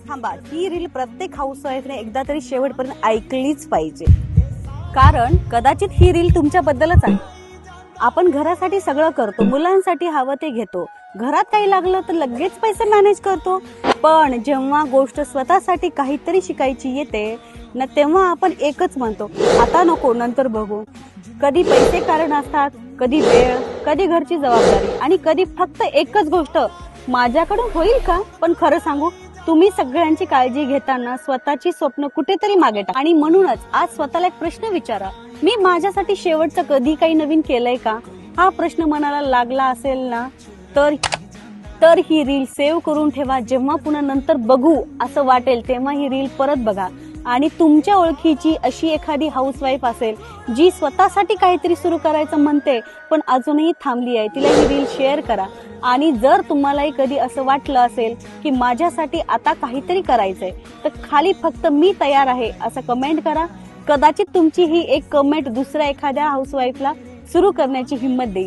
थांबा, ही रील प्रत्येक हाऊसवाईफने एकदा तरी शेवटपर्यंत ऐकलीच पाहिजे, कारण कदाचित ही रील तुमच्याबद्दलच आहे. आपण घरासाठी सगळं करतो, मुलांसाठी हवं ते घेतो, घरात काही लागलं तर लगेच पैसे मॅनेज करतो, पण जेव्हा गोष्ट स्वतःसाठी काहीतरी शिकायची येते ना, तेव्हा आपण एकच म्हणतो, आता नको, नंतर बघू. कधी पैसे कारण असतात, कधी वेळ, कधी घरची जबाबदारी, आणि कधी फक्त एकच गोष्ट, माझ्याकडून होईल का. पण खरं सांगू, तुम्ही सगळ्यांची काळजी घेताना स्वतःची स्वप्न कुठेतरी मागे टाका. आणि म्हणूनच आज स्वतःला एक प्रश्न विचारा, मी माझ्यासाठी शेवटचं कधी काही नवीन केलंय का. हा प्रश्न मनाला लागला असेल ना, तर ही रील सेव्ह करून ठेवा. जेव्हा पुन्हा नंतर बघू असं वाटेल तेव्हा ही रील परत बघा. आणि तुमच्या ओळखीची अशी एखादी हाऊसवाईफ असेल जी स्वतःसाठी काहीतरी सुरू करायचं म्हणते पण अजूनही थांबली आहे, तिला ही रील शेअर करा. आणि जर तुम्हालाही कधी असं वाटलं असेल की माझ्यासाठी आता काहीतरी करायचंय, तर खाली फक्त मी तयार आहे असं कमेंट करा. कदाचित तुमची ही एक कमेंट दुसऱ्या एखाद्या हाऊसवाईफला सुरू करण्याची हिंमत देईल.